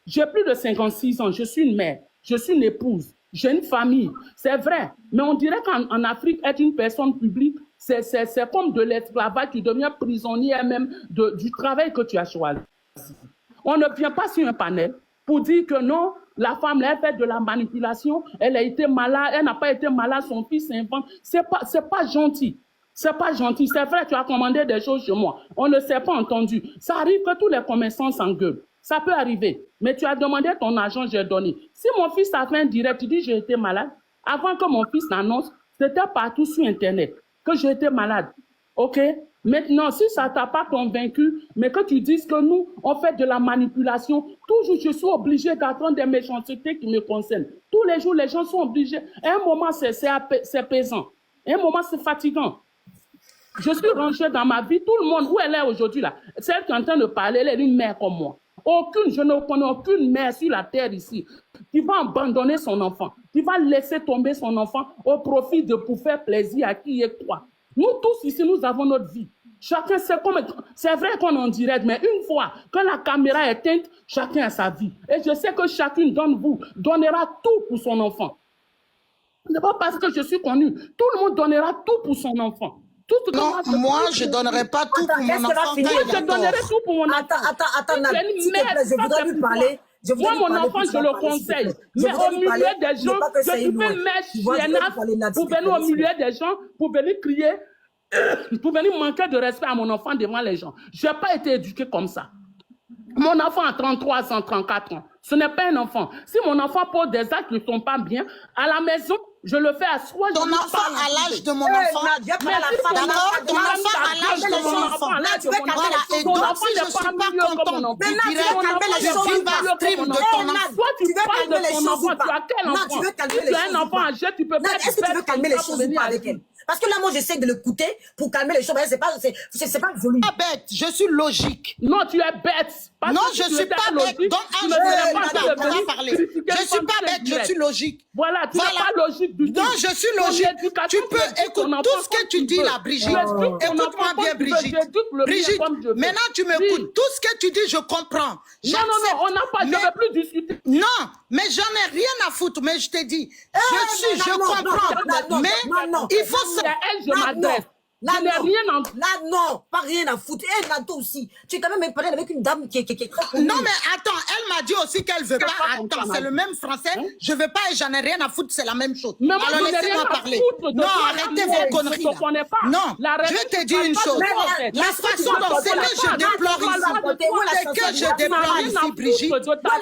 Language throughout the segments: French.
J'ai plus de 56 ans, je suis une mère, je suis une épouse, j'ai une famille. C'est vrai, mais on dirait qu'en Afrique, être une personne publique, c'est comme de l'esclavage, tu deviens prisonnier même du travail que tu as choisi. On ne vient pas sur un panel pour dire que non, la femme, elle fait de la manipulation, elle a été malade, elle n'a pas été malade, son fils s'invente. C'est pas gentil. C'est pas gentil. C'est vrai, tu as commandé des choses chez moi. On ne s'est pas entendu. Ça arrive que tous les commerçants s'engueulent. Ça peut arriver. Mais tu as demandé ton argent, j'ai donné. Si mon fils a fait un direct, tu dis j'ai été malade. Avant que mon fils n'annonce, c'était partout sur Internet que j'ai été malade. OK? Maintenant, si ça ne t'a pas convaincu, mais que tu dises que nous, on fait de la manipulation, toujours je suis obligé d'apprendre des méchancetés qui me concernent. Tous les jours, les gens sont obligés. À un moment, c'est pesant. À un moment, c'est fatigant. Je suis rangée dans ma vie. Tout le monde, où elle est aujourd'hui là, celle qui est en train de parler, elle est une mère comme moi. Je ne connais aucune mère sur la terre ici qui va abandonner son enfant, qui va laisser tomber son enfant au profit pour faire plaisir à qui est quoi. Nous tous ici, nous avons notre vie. Chacun, c'est vrai qu'on en dirait, mais une fois que la caméra est éteinte, chacun a sa vie. Et je sais que chacune d'entre vous donnera tout pour son enfant. Ce n'est pas parce que je suis connue. Tout le monde donnera tout pour son enfant. Non, moi, je ne donnerai pas tout pour mon enfant. Je donnerai tout pour mon enfant. Attends, s'il te plaît, je voudrais lui parler. Moi, mon enfant, je le conseille. Mais au milieu des gens, je suis une mère chiennasse pour venir au milieu des gens, pour venir crier, pour venir manquer de respect à mon enfant devant les gens. Je n'ai pas été éduquée comme ça. Mon enfant a 33 ans, 34 ans. Ce n'est pas un enfant. Si mon enfant pose des actes qui ne sont pas bien, à la maison, je le fais à soi. Ton enfant à l'âge de mon enfant. D'accord, ton enfant à l'âge de mon enfant. Voilà, et donc si je ne suis pas contente du direct, je viens d'un stream de ton enfant. Toi, tu parles de ton enfant. Tu as quel enfant? Si tu as un enfant âgé, tu peux pas. Est-ce que tu veux calmer les choses ou pas avec elle? Parce que là, moi, j'essaie de l'écouter pour calmer les choses. C'est pas joli. Je suis pas bête, je suis logique. Non, tu es bête. Non, je ne suis pas bête. Donc, on va parler. Je ne suis pas bête, je suis logique. Voilà, tu n'es pas logique du tout. Non, je suis logique. Tu peux écouter tout ce que tu dis là, Brigitte. Écoute-moi bien, Brigitte. Brigitte, maintenant tu m'écoutes. Tout ce que tu dis, je comprends. Non, on n'a pas, je ne veux plus discuter. Non, mais j'en ai rien à foutre. Mais je te dis, je comprends. Mais il faut à elle, je m'adresse. Là, non, pas rien à foutre. Et Nato aussi. Tu es quand même parlé avec une dame qui est très connue. Non, mais attends, elle m'a dit aussi qu'elle veut pas. Attends, c'est le même français. Je veux pas et j'en ai rien à foutre, c'est la même chose. Alors laissez-moi parler. Non, arrêtez vos conneries. Non, je vais te dire une chose. La façon dont c'est que je déplore ici, Brigitte,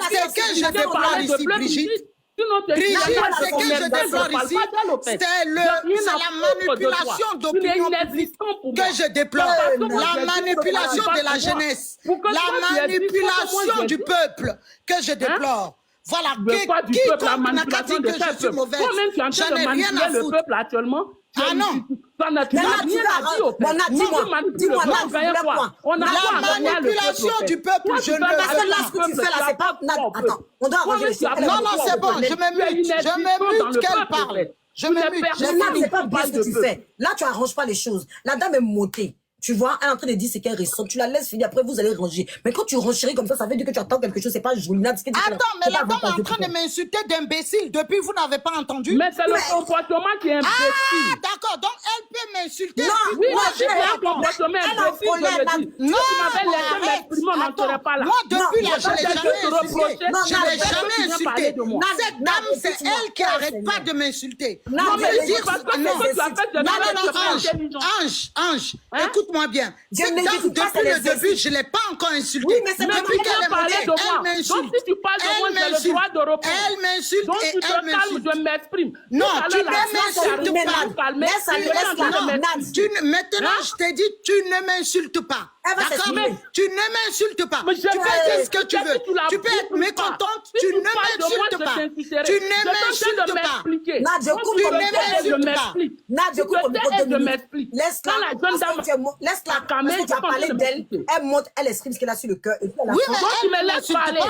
c'est que je déplore ici, Brigitte. Brigitte, c'est que je déplore ici, c'est la manipulation d'opinion publique que je déplore. La manipulation de la jeunesse. La manipulation du peuple que je déplore. Voilà, quiconque n'a qu'à dire que je suis mauvaise. J'en ai rien à foutre. Ah non. La manipulation du peuple, je ne parce que là, ce que tu fais là, c'est pas... Attends, on doit arranger les choses. Non, c'est bon, je me mute qu'elle parle. Je me mute. C'est pas bien ce que tu fais. Là, tu arranges pas les choses. La dame est montée. Tu vois, elle est en train de dire ce qu'elle ressent. Tu la laisses finir, après vous allez ranger. Mais quand tu renchéris comme ça veut dire que tu attends quelque chose, c'est pas joli. Attends, mais la dame est en train de m'insulter d'imbécile. Depuis, vous n'avez pas entendu. Mais c'est le comportement qui est imbécile. Ah, d'accord, donc elle peut m'insulter. Non, oui, c'est un comportement imbécile, je le dis. Non, moi, depuis là, je l'ai jamais insulté. Cette dame, c'est elle qui n'arrête pas de m'insulter. Non, mais dire parce que Ange, écoute-moi bien. Cette dame, depuis le début, je ne l'ai pas encore insultée. Oui, mais c'est depuis qu'elle est montée, elle m'insulte. Donc, si tu parles de moi, j'ai le droit de répondre. Elle m'insulte donc, et elle m'insulte. je m'exprime. Non, tu ne m'insultes pas. Maintenant, je t'ai dit, tu ne m'insultes pas. D'accord? Tu ne m'insultes pas. Tu peux dire ce que tu veux. Tu peux être mécontente. Tu ne m'insultes pas. Tu ne m'insultes pas. Nadia, je m'explique. Laisse-la. Laisse-la. Parce que tu as parlé d'elle. Elle monte, elle exprime ce qu'elle a sur le cœur. Oui, mais tu me laisses parler.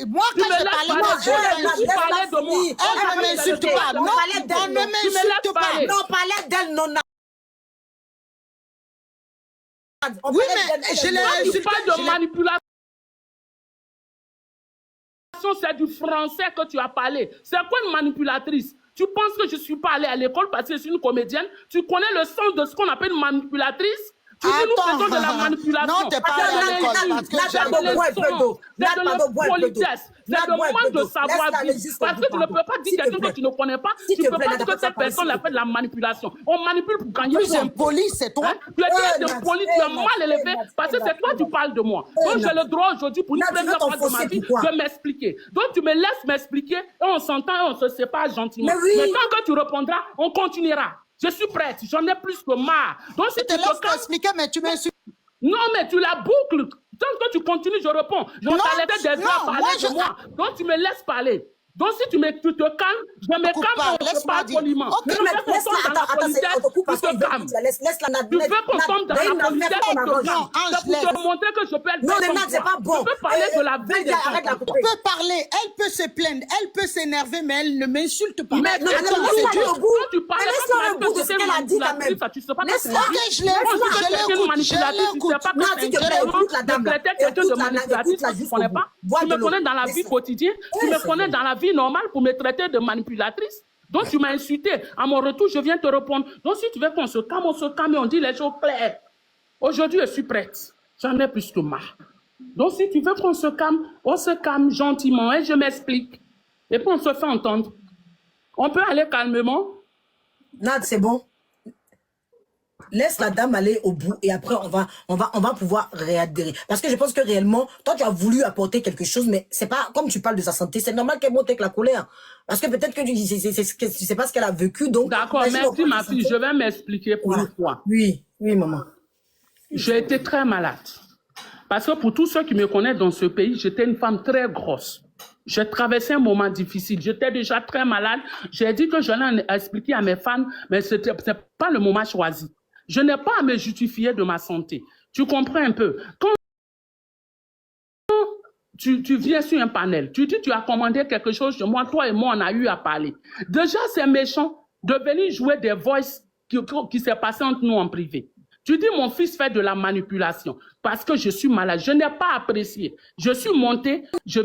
Moi, quand je parlais de moi, elle ne m'insulte pas. Non, on ne m'insulte pas. Non, on parlait d'elle, non. Oui, mais je l'ai insulté. de manipulation manipulation, c'est du français que tu as parlé. C'est quoi une manipulatrice? Tu penses que je ne suis pas allée à l'école parce que je suis une comédienne? Tu connais le sens de ce qu'on appelle une manipulatrice? Tu dis nous faisons de la manipulation. Non, t'es pas allée à l'école parce que c'est de l'impolitesse, c'est de manque de savoir-vivre. Parce que tu ne peux pas dire quelqu'un que tu ne connais pas, tu ne peux pas dire que cette personne a fait de la manipulation. On manipule pour gagner. Plus impoli, c'est toi. Tu es très impoli, tu es mal élevé, parce que c'est toi qui parles de moi. Donc j'ai le droit aujourd'hui, pour une première fois de ma vie, de m'expliquer. Donc tu me laisses m'expliquer, et on s'entend et on se sépare gentiment. Mais tant que tu répondras, on continuera. Je suis prête, j'en ai plus que marre. Donc si tu te expliquer, mais tu m'insultes. Non, mais tu la boucles. Tant que tu continues, je réponds. Je t'arrêtais déjà à parler de moi. Donc tu me laisses parler. Donc si tu te calmes, je me calme et on se parle poliment. Tu veux qu'on tombe dans la politesse, tu te calmes. Tu veux qu'on tombe dans la politesse, tu te calmes. C'est pour te montrer que je peux être non, c'est pas bon. Je peux parler de la vie des gens. Tu peux parler, elle peut se plaindre, elle peut s'énerver, mais elle ne m'insulte pas. Mais tu parlais laisse-le au bout de ce qu'elle a dit quand même. Tu sais pas que c'est je l'écoute. Non, s'il te plaît, écoute la dame. Tu me connais dans la vie quotidienne, tu me connais dans la vie normale pour me traiter de manipulatrice. Donc tu m'as insulté. À mon retour, je viens te répondre. Donc si tu veux qu'on se calme, on se calme et on dit les choses claires. Aujourd'hui, je suis prête. J'en ai plus que marre. Donc si tu veux qu'on se calme gentiment et je m'explique. Et puis on se fait entendre. On peut aller calmement. Nad, c'est bon. Laisse la dame aller au bout et après on va pouvoir réadhérer. Parce que je pense que réellement, toi tu as voulu apporter quelque chose, mais c'est pas comme tu parles de sa santé, c'est normal qu'elle monte avec la colère. Parce que peut-être que tu sais pas ce qu'elle a vécu, donc. D'accord, merci ma fille, je vais m'expliquer pour une fois. Oui, maman. J'ai été très malade. Parce que pour tous ceux qui me connaissent dans ce pays, j'étais une femme très grosse. J'ai traversé un moment difficile. J'étais déjà très malade. J'ai dit que j'allais expliquer à mes fans, mais ce n'est pas le moment choisi. Je n'ai pas à me justifier de ma santé. Tu comprends un peu? Quand tu viens sur un panel, tu dis tu as commandé quelque chose chez moi, toi et moi, on a eu à parler. Déjà, c'est méchant de venir jouer des voices qui s'est passé entre nous en privé. Tu dis mon fils fait de la manipulation parce que je suis malade. Je n'ai pas apprécié. Je suis montée, c'est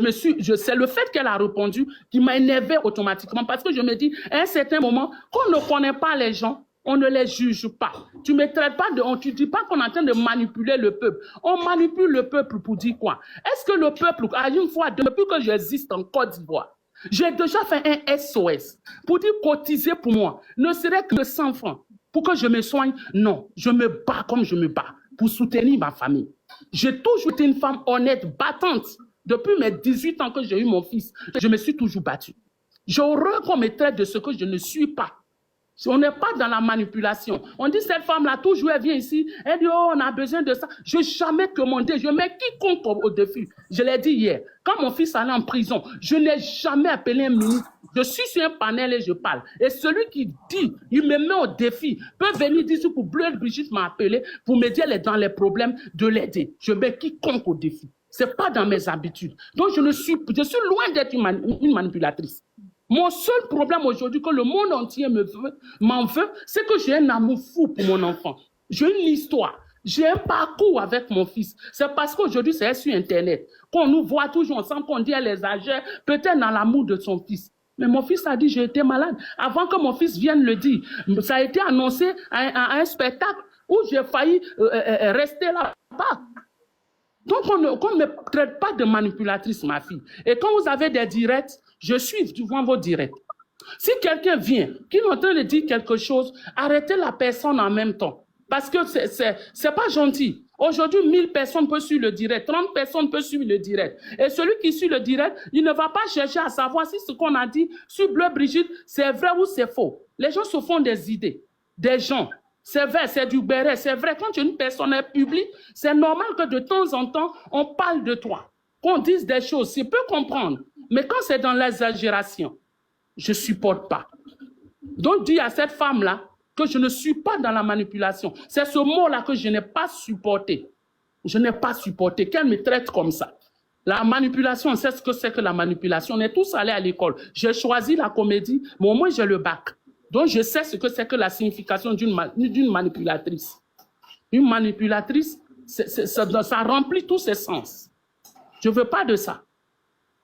le fait qu'elle a répondu qui m'a énervé automatiquement parce que je me dis, à un certain moment, qu'on ne connaît pas les gens, on ne les juge pas. Tu me traites pas tu dis pas qu'on est en train de manipuler le peuple. On manipule le peuple pour dire quoi? Est-ce que le peuple, à une fois, depuis que j'existe en Côte d'Ivoire, j'ai déjà fait un SOS pour dire cotiser pour moi, ne serait que 100 francs pour que je me soigne? Non, je me bats comme je me bats pour soutenir ma famille. J'ai toujours été une femme honnête, battante. Depuis mes 18 ans que j'ai eu mon fils, je me suis toujours battue. J'ai horreur qu'on me traite de ce que je ne suis pas. On n'est pas dans la manipulation. On dit cette femme-là, toujours elle vient ici, elle dit oh, on a besoin de ça. Je n'ai jamais demandé, je mets quiconque au défi. Je l'ai dit hier, quand mon fils allait en prison, je n'ai jamais appelé un ministre. Je suis sur un panel et je parle. Et celui qui dit, il me met au défi, peut venir dire pour Bleu Brigitte m'a appelé pour me dire elle est dans les problèmes, de l'aider. Je mets quiconque au défi. Ce n'est pas dans mes habitudes. Donc je suis loin d'être une manipulatrice. Mon seul problème aujourd'hui que le monde entier m'en veut, c'est que j'ai un amour fou pour mon enfant. J'ai une histoire. J'ai un parcours avec mon fils. C'est parce qu'aujourd'hui, c'est sur Internet. Qu'on nous voit toujours ensemble, qu'on dit à les âgés, peut-être dans l'amour de son fils. Mais mon fils a dit, j'ai été malade. Avant que mon fils vienne le dire, ça a été annoncé à un spectacle où j'ai failli rester là-bas. Donc, on ne me traite pas de manipulatrice, ma fille. Et quand vous avez des directs, je suis devant vos directs. Si quelqu'un vient, qui est en train de dire quelque chose, arrêtez la personne en même temps. Parce que c'est pas gentil. Aujourd'hui, 1000 personnes peuvent suivre le direct, 30 personnes peuvent suivre le direct. Et celui qui suit le direct, il ne va pas chercher à savoir si ce qu'on a dit sur Bleu Brigitte, c'est vrai ou c'est faux. Les gens se font des idées, des gens. C'est vrai, c'est du béret, c'est vrai. Quand tu es une personne publique, c'est normal que de temps en temps, on parle de toi, qu'on dise des choses. Je peux comprendre. Mais quand c'est dans l'exagération, je ne supporte pas. Donc, dis à cette femme-là que je ne suis pas dans la manipulation. C'est ce mot-là que je n'ai pas supporté. Je n'ai pas supporté qu'elle me traite comme ça. La manipulation, on sait ce que c'est que la manipulation. On est tous allés à l'école. J'ai choisi la comédie, mais au moins j'ai le bac. Donc, je sais ce que c'est que la signification d'une manipulatrice. Une manipulatrice, ça remplit tous ses sens. Je ne veux pas de ça.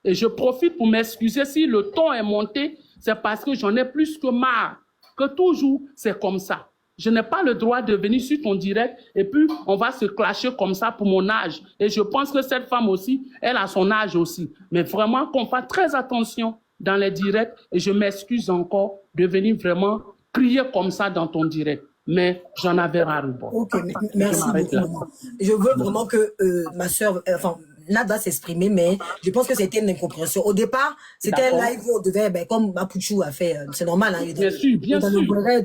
Et je profite pour m'excuser si le ton est monté, c'est parce que j'en ai plus que marre. Que toujours, c'est comme ça. Je n'ai pas le droit de venir sur ton direct et puis on va se clasher comme ça pour mon âge. Et je pense que cette femme aussi, elle a son âge aussi. Mais vraiment qu'on fasse très attention dans les directs et je m'excuse encore de venir vraiment crier comme ça dans ton direct. Mais j'en avais ras-le-bol. Ok, merci beaucoup. Je veux vraiment que ma soeur, enfin, Nad va s'exprimer, mais je pense que c'était une incompréhension. Au départ, c'était un live où on devait, ben, comme Mapuchu a fait, c'est normal. Hein, bien sûr, bien sûr.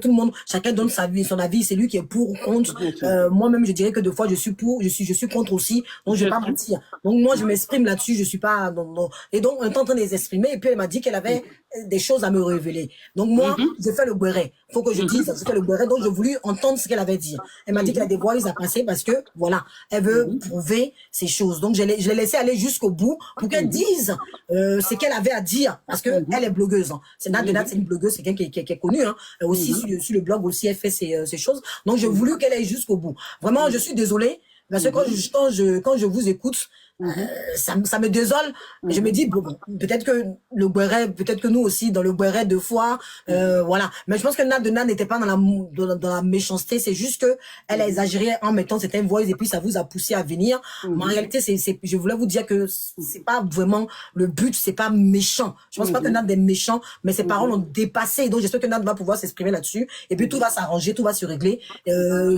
Tout le monde, chacun donne son avis, c'est lui qui est pour ou contre. Moi-même, je dirais que deux fois, je suis pour, je suis contre aussi, donc je vais pas mentir. Donc moi, je m'exprime là-dessus, je suis pas... Non. Et donc, on est en train de les exprimer, et puis elle m'a dit qu'elle avait des choses à me révéler. Donc moi, je fais le béret. Faut que je dise, je fais le béret, donc j'ai voulu entendre ce qu'elle avait dit. Elle m'a dit qu'elle a des voix à passer parce que, voilà, elle veut prouver ces choses. Donc je l'ai laissé aller jusqu'au bout pour qu'elle dise ce qu'elle avait à dire, parce que elle est blogueuse. Hein. C'est Nad, c'est une blogueuse, c'est quelqu'un qui est connue, hein. Aussi sur le blog aussi, elle fait ces choses. Donc j'ai voulu qu'elle aille jusqu'au bout. Vraiment, je suis désolée, parce que quand je vous écoute, ça me désole. Je me dis, bon, peut-être que le béret, peut-être que nous aussi, dans le béret deux fois, voilà. Mais je pense que Nad n'était pas dans la méchanceté, c'est juste que elle a exagéré en mettant certaines voix et puis ça vous a poussé à venir. Mais en réalité, je voulais vous dire que c'est pas vraiment le but, c'est pas méchant. Je pense pas que Nad est méchant, mais ses paroles ont dépassé. Donc j'espère que Nad va pouvoir s'exprimer là-dessus. Et puis tout va s'arranger, tout va se régler.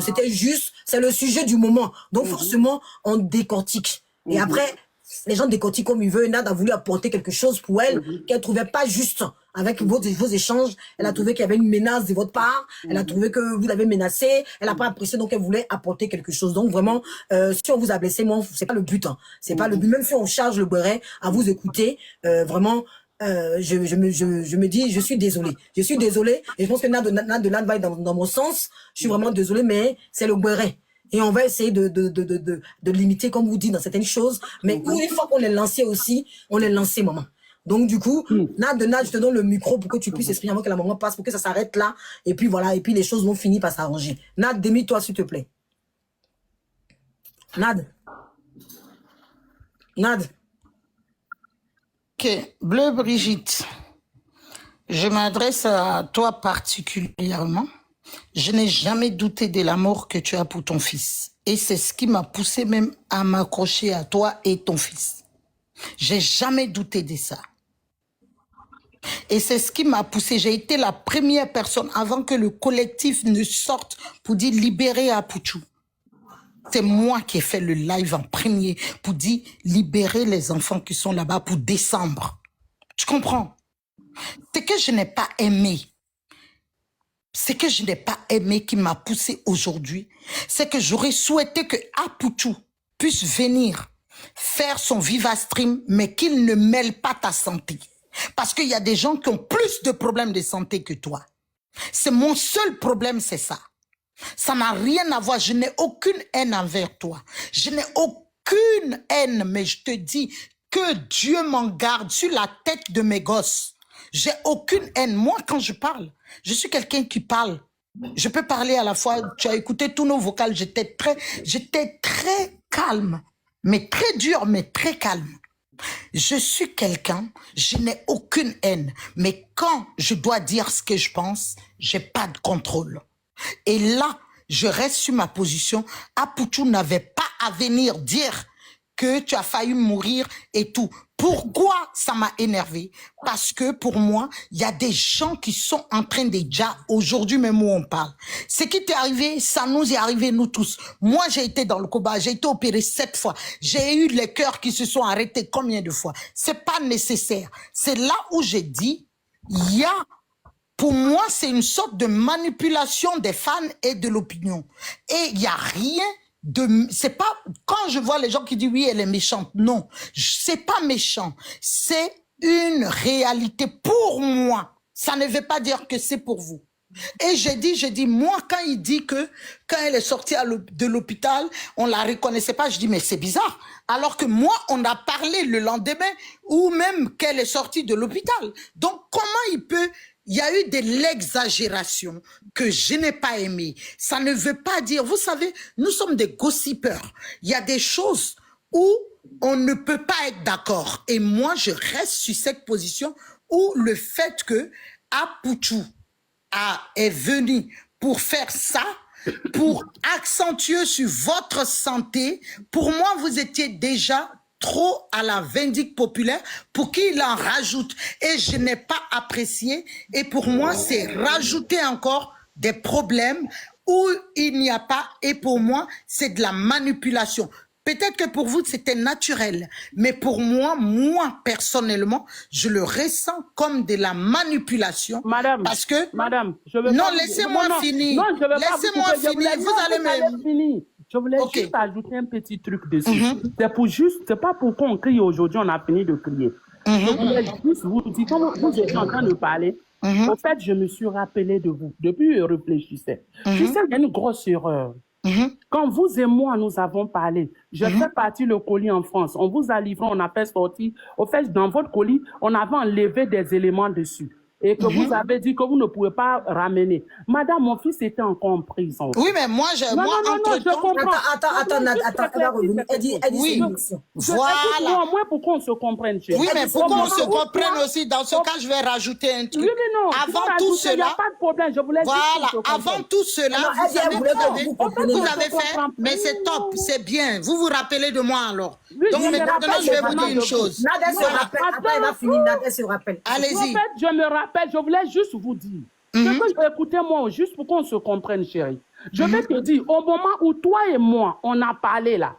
C'était juste, c'est le sujet du moment. Donc forcément, on décortique. Et après, les gens décortiquent comme ils veulent. Nad a voulu apporter quelque chose pour elle qu'elle trouvait pas juste. Avec vos échanges, elle a trouvé qu'il y avait une menace de votre part. Elle a trouvé que vous l'avez menacée. Elle n'a pas apprécié, donc elle voulait apporter quelque chose. Donc vraiment, si on vous a blessé, moi, c'est pas le but. Hein. C'est pas le but. Même si on charge le béret à vous écouter, vraiment. Je me dis, je suis désolée. Je suis désolée. Et je pense que Nad va être dans mon sens. Je suis vraiment désolée, mais c'est le béret. Et on va essayer de limiter, comme vous dites, dans certaines choses. Mais une fois qu'on est lancé aussi, on est lancé, maman. Donc, du coup, Nad, je te donne le micro pour que tu puisses exprimer avant que la maman passe, pour que ça s'arrête là. Et puis voilà, et puis les choses vont finir par s'arranger. Nad, démie-toi, s'il te plaît. Nad. Ok, Bleu Brigitte, je m'adresse à toi particulièrement. Je n'ai jamais douté de l'amour que tu as pour ton fils. Et c'est ce qui m'a poussé même à m'accrocher à toi et ton fils. J'ai jamais douté de ça. Et c'est ce qui m'a poussé. J'ai été la première personne avant que le collectif ne sorte pour dire libérer Apuchou. C'est moi qui ai fait le live en premier pour dire libérer les enfants qui sont là-bas pour décembre. Tu comprends? C'est que je n'ai pas aimé. Ce que je n'ai pas aimé qui m'a poussé aujourd'hui, c'est que j'aurais souhaité que Apuchou puisse venir faire son Viva Stream, mais qu'il ne mêle pas ta santé. Parce qu'il y a des gens qui ont plus de problèmes de santé que toi. C'est mon seul problème, c'est ça. Ça n'a rien à voir. Je n'ai aucune haine envers toi. Je n'ai aucune haine, mais je te dis que Dieu m'en garde sur la tête de mes gosses. J'ai aucune haine. Moi, quand je parle, je suis quelqu'un qui parle. Je peux parler à la fois. Tu as écouté tous nos vocales. J'étais très calme, mais très dur, mais très calme. Je suis quelqu'un, je n'ai aucune haine. Mais quand je dois dire ce que je pense, j'ai pas de contrôle. Et là, je reste sur ma position. Apuchou n'avait pas à venir dire que tu as failli mourir et tout. Pourquoi ça m'a énervé? Parce que pour moi, il y a des gens qui sont en train de déjà, aujourd'hui même où on parle. Ce qui t'est arrivé, ça nous est arrivé nous tous. Moi, j'ai été dans le combat, j'ai été opéré 7 fois. J'ai eu les cœurs qui se sont arrêtés combien de fois? C'est pas nécessaire. C'est là où j'ai dit, il y a, pour moi, c'est une sorte de manipulation des fans et de l'opinion. Et il n'y a rien c'est pas, quand je vois les gens qui disent oui, elle est méchante. Non, c'est pas méchant. C'est une réalité pour moi. Ça ne veut pas dire que c'est pour vous. Et j'ai dit, moi, quand il dit que, quand elle est sortie de l'hôpital, on la reconnaissait pas, je dis, mais c'est bizarre. Alors que moi, on a parlé le lendemain, ou même qu'elle est sortie de l'hôpital. Donc, comment il y a eu de l'exagération que je n'ai pas aimé. Ça ne veut pas dire, vous savez, nous sommes des gossipeurs. Il y a des choses où on ne peut pas être d'accord. Et moi, je reste sur cette position où le fait que Apouchou est venu pour faire ça, pour accentuer sur votre santé, pour moi, vous étiez déjà trop à la vindicte populaire pour qu'il en rajoute. Et je n'ai pas apprécié. Et pour moi, c'est rajouter encore des problèmes où il n'y a pas. Et pour moi, c'est de la manipulation. Peut-être que pour vous, c'était naturel. Mais pour moi, personnellement, je le ressens comme de la manipulation. Madame, parce que... madame, je veux non, pas... laissez-moi finir. Non, je veux laissez-moi pas finir. Vous allez me... finir. Je voulais juste ajouter un petit truc dessus. C'est pas pour qu'on crie aujourd'hui, on a fini de crier. Je voulais juste vous dire, quand vous étiez en train de parler, en fait, je me suis rappelé de vous. Depuis, je réfléchissais. Je sais qu'il y a une grosse erreur. Quand vous et moi, nous avons parlé, je fais partie le colis en France. On vous a livré, on a fait sortir. Au fait, dans votre colis, on avait enlevé des éléments dessus. Et que vous avez dit que vous ne pouvez pas ramener. Madame, mon fils était encore en prison. Oui, mais moi, je comprends. Attends, elle dit oui. Voilà. Moi, pour qu'on se comprenne, chérie. Oui, mais pour qu'on se comprenne aussi, dans ce cas, je vais rajouter un truc. Oui, mais non. Avant tout cela. Il n'y a pas de problème, je vous laisse. Voilà, avant tout cela, vous avez fait, mais c'est top, c'est bien. Vous vous rappelez de moi alors. Donc maintenant, je vais vous dire une chose. Nadia se rappelle. Attends, elle va finir, Nadia se rappelle. Allez-y. En fait, je me rappelle. Je voulais juste vous dire, écoutez-moi, juste pour qu'on se comprenne, chérie. Je vais te dire, au moment où toi et moi, on a parlé là,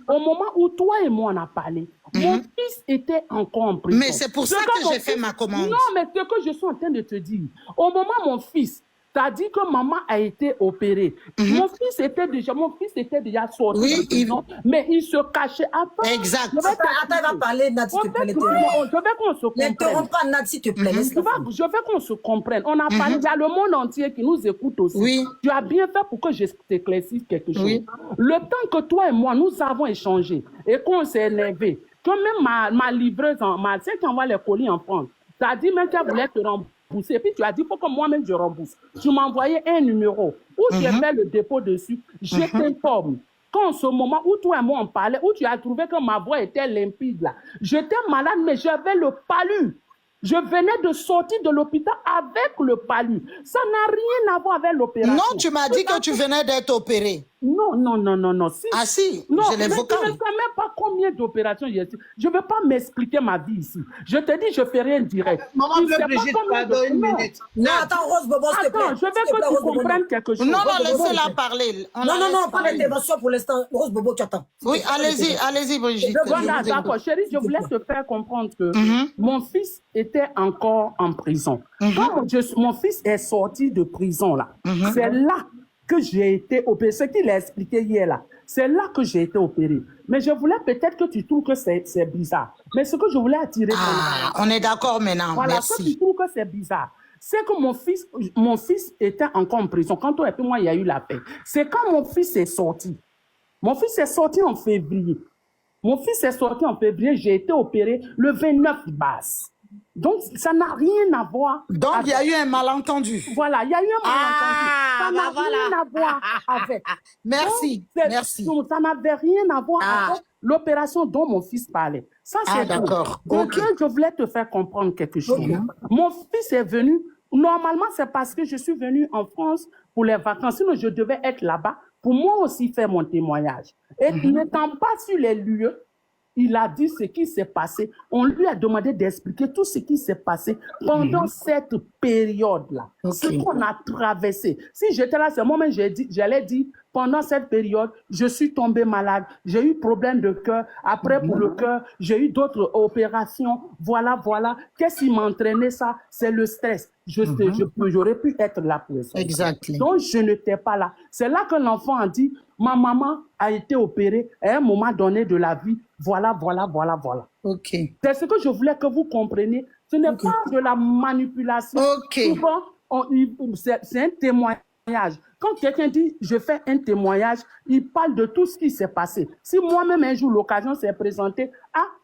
au moment où toi et moi, on a parlé, mon fils était encore en prison. Mais c'est pour ça que j'ai fait ma commande. Non, mais ce que je suis en train de te dire, au moment où mon fils t'a dit que maman a été opérée, mon fils était déjà sorti de prison, mais il se cachait après. Exact. Attends, elle va parler, Nad, s'il te plaît. Je veux qu'on se comprenne. N'interromps pas, Nad, s'il te plaît. Je veux qu'on se comprenne. On a parlé, il y a le monde entier qui nous écoute aussi. Oui. Tu as bien fait pour que je t'éclaircisse quelque chose. Oui. Le temps que toi et moi, nous avons échangé et qu'on s'est élevé, que même ma livreuse, celle qui envoie les colis en France, t'as dit même qu'elle voulait te rembourser. Et puis tu as dit, il faut que moi-même je rembourse. Tu m'as envoyé un numéro où j'ai fait le dépôt dessus. Je t'informe. Quand ce moment où toi et moi on parlait, où tu as trouvé que ma voix était limpide là, j'étais malade, mais j'avais le palu. Je venais de sortir de l'hôpital avec le palu. Ça n'a rien à voir avec l'opération. Non, tu m'as dit que tu venais d'être opéré. Non. Si. Ah si, non, je l'ai vocal. Je ne sais même pas combien d'opérations j'ai fait. Je ne veux pas m'expliquer ma vie ici. Je te dis, je ne fais rien direct. Maman, Brigitte, pardon, une minute. Non, attends, Rose Bobo, s'il te plaît. Attends, je veux que tu comprennes quelque chose. Non, laissez-la parler. Non, pas d'intervention pour l'instant. Rose Bobo, tu attends. Oui, allez-y, Brigitte. Voilà, d'accord. Chérie, je voulais te faire comprendre que mon fils était encore en prison. Quand mon fils est sorti de prison, là, c'est là que j'ai été opéré. Ce qu'il a expliqué hier, là, c'est là que j'ai été opéré. Mais je voulais peut-être que tu trouves que c'est bizarre. Mais ce que je voulais attirer... on est d'accord maintenant, voilà, merci. Voilà, que tu trouves que c'est bizarre. C'est que mon fils était encore en prison. Quand toi et moi, il y a eu la paix. C'est quand mon fils est sorti. Mon fils est sorti en février. J'ai été opéré le 29 mars. Donc, ça n'a rien à voir. Donc, il y a eu un malentendu. Voilà, il y a eu un malentendu. Ça n'a rien à voir avec. Merci, merci. Donc, ça n'avait rien à voir avec l'opération dont mon fils parlait. Ça, c'est d'accord. Donc, je voulais te faire comprendre quelque chose. Mon fils est venu. Normalement, c'est parce que je suis venue en France pour les vacances. Sinon, je devais être là-bas pour moi aussi faire mon témoignage. Et n'étant pas sur les lieux, il a dit ce qui s'est passé. On lui a demandé d'expliquer tout ce qui s'est passé pendant cette période-là. Ce qu'on a traversé. Si j'étais là, c'est moi même, j'allais dire, pendant cette période, je suis tombée malade. J'ai eu problème de cœur. Après, pour le cœur, j'ai eu d'autres opérations. Voilà. Qu'est-ce qui m'entraînait ça? C'est le stress. J'aurais pu être là pour ça. Exactement. Donc, je n'étais pas là. C'est là que l'enfant a dit, ma maman a été opérée à un moment donné de la vie. Voilà. Ok. C'est ce que je voulais que vous compreniez. Ce n'est pas de la manipulation. Ok. Souvent, c'est un témoignage. Quand quelqu'un dit, je fais un témoignage, il parle de tout ce qui s'est passé. Si moi-même, un jour, l'occasion s'est présentée,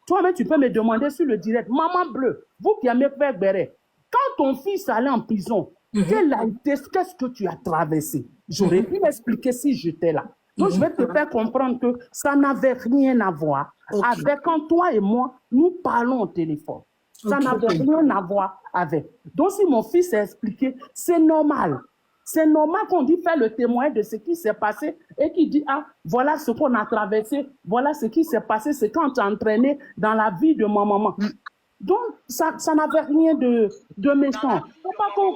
toi-même, tu peux me demander sur le direct, Maman Bleue, vous qui aimez faire béret, quand ton fils allait en prison, qu'est-ce que tu as traversé? J'aurais pu m'expliquer si j'étais là. Donc, je vais te faire comprendre que ça n'avait rien à voir avec quand toi et moi, nous parlons au téléphone. Ça n'avait rien à voir avec. Donc, si mon fils a expliqué, c'est normal. C'est normal qu'on dit faire le témoin de ce qui s'est passé et qu'il dit, ah, voilà ce qu'on a traversé, voilà ce qui s'est passé, c'est quand tu as entraîné dans la vie de ma maman. Donc, ça n'avait rien de méchant. Faut pas qu'on...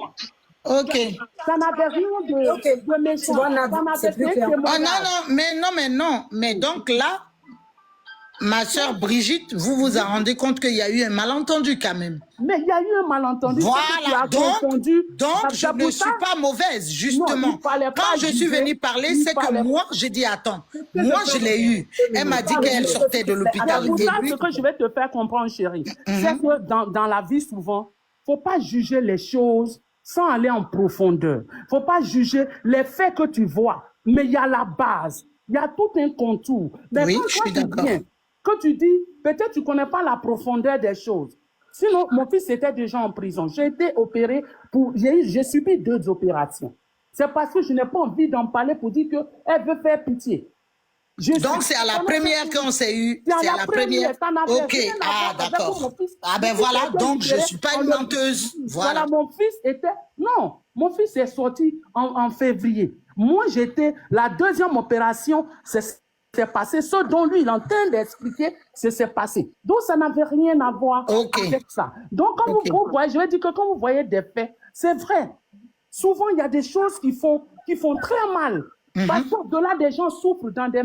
Ça n'avait rien de méchant. Ça n'avait rien de non. Mais donc là, ma soeur Brigitte, vous vous rendez compte qu'il y a eu un malentendu quand même. Mais il y a eu un malentendu. Voilà, donc je ne suis pas mauvaise, justement. Quand je suis venue parler, c'est que moi, j'ai dit, attends, moi je l'ai eu. Elle m'a dit qu'elle sortait de l'hôpital. C'est pour ça ce que je vais te faire comprendre, chérie. C'est que dans la vie, souvent, il ne faut pas juger les choses sans aller en profondeur. Il ne faut pas juger les faits que tu vois. Mais il y a la base. Il y a tout un contour. Mais oui, quand je suis d'accord. Quand tu dis, peut-être tu ne connais pas la profondeur des choses. Sinon, mon fils était déjà en prison. J'ai été opéré j'ai subi 2 opérations. C'est parce que je n'ai pas envie d'en parler pour dire qu'elle veut faire pitié. Donc, c'est à la première qu'on s'est eu. C'est à la première. Ok, d'accord. Ah ben voilà, donc je ne suis pas une menteuse. Voilà, mon fils était... Non, mon fils est sorti en février. Moi, la 2e opération, c'est passé. Ce dont lui, il est en train d'expliquer, c'est passé. Donc, ça n'avait rien à voir avec ça. Donc, quand vous voyez, je vais dire que quand vous voyez des faits, c'est vrai. Souvent, il y a des choses qui font très mal. Parce qu'au-delà, des gens souffrent dans des